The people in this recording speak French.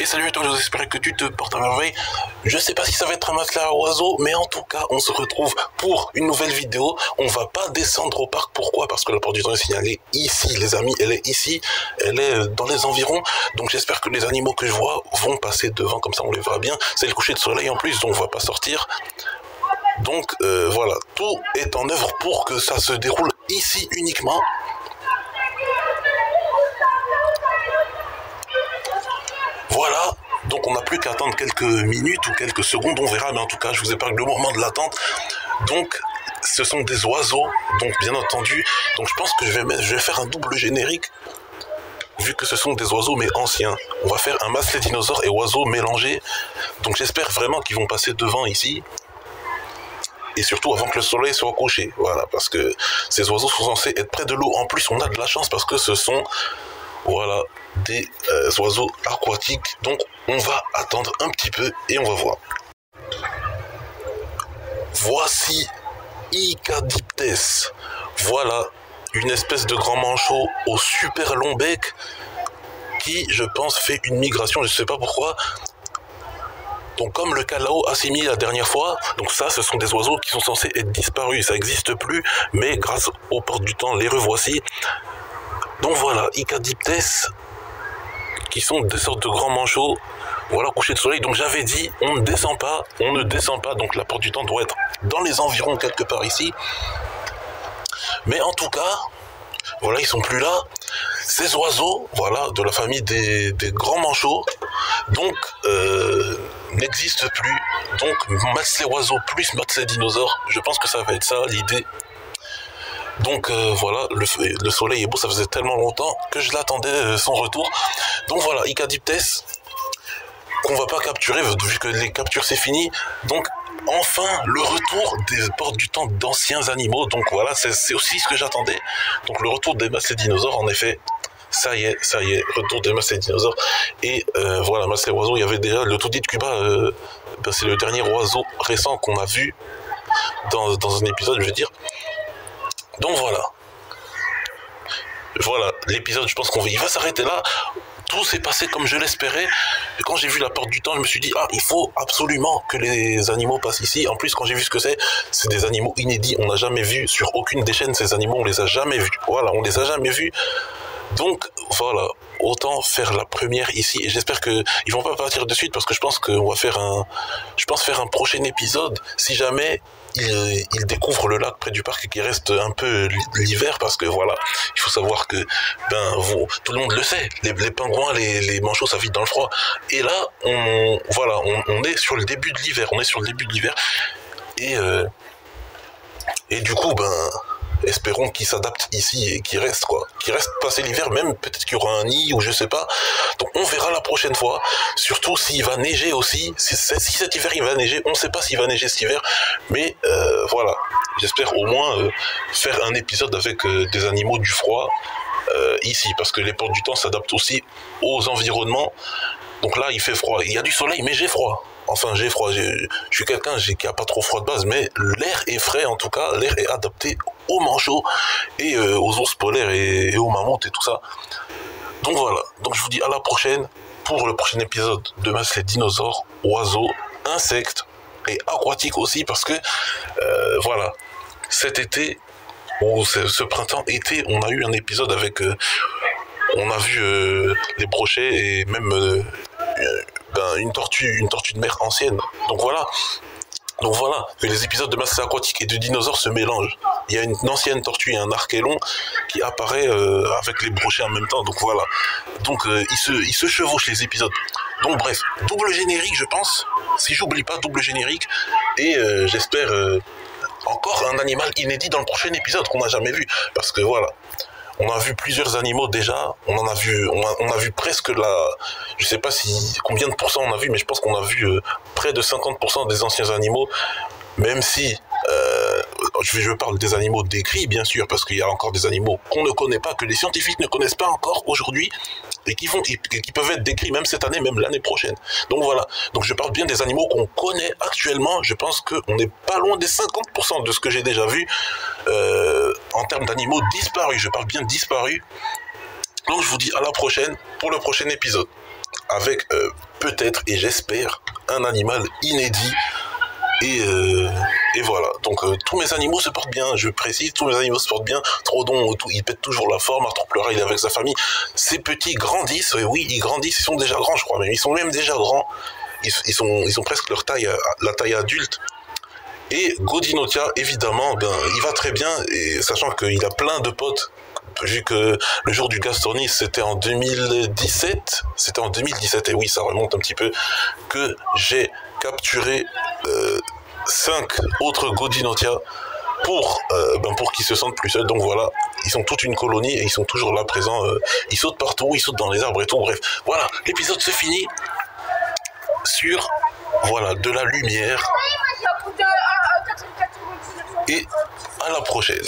salut à toi, j'espère que tu te portes à merveille. Je sais pas si ça va être un matelas à oiseaux, mais en tout cas, on se retrouve pour une nouvelle vidéo. On va pas descendre au parc, pourquoi? Parce que la porte du temps est signalée ici, les amis, elle est ici, elle est dans les environs. Donc j'espère que les animaux que je vois vont passer devant, comme ça on les verra bien. C'est le coucher de soleil en plus, donc on va pas sortir. Donc voilà, tout est en œuvre pour que ça se déroule ici uniquement. Voilà, donc on n'a plus qu'à attendre quelques minutes ou quelques secondes, on verra, mais en tout cas, je vous épargne le moment de l'attente. Donc, ce sont des oiseaux, donc bien entendu. Donc je pense que je vais faire un double générique, vu que ce sont des oiseaux mais anciens. On va faire un masque dinosaures et oiseaux mélangés. Donc j'espère vraiment qu'ils vont passer devant ici. Et surtout avant que le soleil soit couché, voilà, parce que ces oiseaux sont censés être près de l'eau. En plus, on a de la chance parce que ce sont... Voilà, des oiseaux aquatiques. Donc, on va attendre un petit peu et on va voir. Voici Icadiptes. Voilà, une espèce de grand manchot au super long bec qui, je pense, fait une migration. Je ne sais pas pourquoi. Donc, comme le calao assimilé la dernière fois, donc ça, ce sont des oiseaux qui sont censés être disparus. Ça n'existe plus, mais grâce aux portes du temps, les revoici. Donc voilà, Icadiptes, qui sont des sortes de grands manchots, voilà, coucher de soleil. Donc j'avais dit, on ne descend pas, donc la porte du temps doit être dans les environs quelque part ici. Mais en tout cas, voilà, ils sont plus là. Ces oiseaux, voilà, de la famille des grands manchots, donc n'existent plus. Donc Maths les oiseaux plus Maths les dinosaures, je pense que ça va être ça l'idée. Donc voilà, le soleil est beau, ça faisait tellement longtemps que je l'attendais son retour. Donc voilà, Icadiptes, qu'on va pas capturer, vu que les captures c'est fini. Donc enfin, le retour des portes du temps d'anciens animaux. Donc voilà, c'est aussi ce que j'attendais. Donc le retour des Maths les dinosaures, en effet, ça y est, retour des Maths les dinosaures. Et voilà, Maths les oiseaux, il y avait déjà le taudis de Cuba, c'est le dernier oiseau récent qu'on a vu dans un épisode, je veux dire. Donc voilà, l'épisode, je pense qu'il va s'arrêter là. Tout s'est passé comme je l'espérais. Quand j'ai vu la porte du temps, je me suis dit, ah, il faut absolument que les animaux passent ici. En plus, quand j'ai vu ce que c'est des animaux inédits. On n'a jamais vu sur aucune des chaînes ces animaux, on les a jamais vus. Voilà, on les a jamais vus. Donc voilà, autant faire la première ici. Et j'espère qu'ils vont pas partir de suite parce que je pense qu'on va faire un prochain épisode si jamais ils découvrent le lac près du parc et qu'il reste un peu l'hiver, parce que voilà, il faut savoir que tout le monde le sait, les pingouins, les manchots, ça vit dans le froid. Et là, on est sur le début de l'hiver, et du coup, espérons qu'ils s'adaptent ici et qu'ils restent, passer l'hiver, même peut-être qu'il y aura un nid ou je sais pas. Donc on verra la prochaine fois, surtout s'il va neiger aussi. Si cet hiver il va neiger, on ne sait pas s'il va neiger cet hiver, mais voilà, j'espère au moins faire un épisode avec des animaux du froid ici, parce que les portes du temps s'adaptent aussi aux environnements. Donc là il fait froid, il y a du soleil mais j'ai froid. Enfin, j'ai froid, je suis quelqu'un qui a pas trop froid de base, mais l'air est frais, en tout cas, l'air est adapté aux manchots et aux ours polaires et aux mammouths et tout ça. Donc voilà, donc je vous dis à la prochaine pour le prochain épisode de Maths les dinosaures, oiseaux, insectes et aquatiques aussi, parce que voilà, cet été, ou ce printemps-été, on a eu un épisode avec... on a vu les brochets et même... une tortue de mer ancienne. Donc voilà, que les épisodes de Maths aquatique et de dinosaures se mélangent. Il y a une ancienne tortue et un archélon qui apparaît avec les brochets en même temps. Donc voilà. Donc ils se chevauchent les épisodes. Donc bref, double générique, je pense. Si j'oublie pas, double générique. Et j'espère encore un animal inédit dans le prochain épisode qu'on n'a jamais vu. Parce que voilà. On a vu plusieurs animaux déjà, on a vu presque je sais pas combien de pourcents on a vu, mais je pense qu'on a vu près de 50% des anciens animaux, même si, je parle des animaux décrits bien sûr, parce qu'il y a encore des animaux qu'on ne connaît pas, que les scientifiques ne connaissent pas encore aujourd'hui, et qui peuvent être décrits même cette année, même l'année prochaine. Donc voilà, donc je parle bien des animaux qu'on connaît actuellement. Je pense qu'on n'est pas loin des 50% de ce que j'ai déjà vu en termes d'animaux disparus. Je parle bien disparus. Donc je vous dis à la prochaine pour le prochain épisode. avec peut-être, et j'espère, un animal inédit. Et voilà, donc tous mes animaux se portent bien, je précise, tous mes animaux se portent bien. Trodon, il pète toujours la forme, Arthur Pleura, il est avec sa famille. Ces petits grandissent, oui, ils grandissent, ils sont déjà grands, je crois, mais ils sont même déjà grands. Ils ont presque leur taille, la taille adulte. Et Godinotia, évidemment, ben, il va très bien, et sachant qu'il a plein de potes, vu que le jour du Gastornis, c'était en 2017, et oui, ça remonte un petit peu, que j'ai capturé 5 autres Godinotia pour qu'ils se sentent plus seuls. Donc voilà, ils sont toute une colonie et ils sont toujours là présents. Ils sautent partout, ils sautent dans les arbres et tout. Bref, voilà, l'épisode se finit sur voilà de la lumière. Et à la prochaine.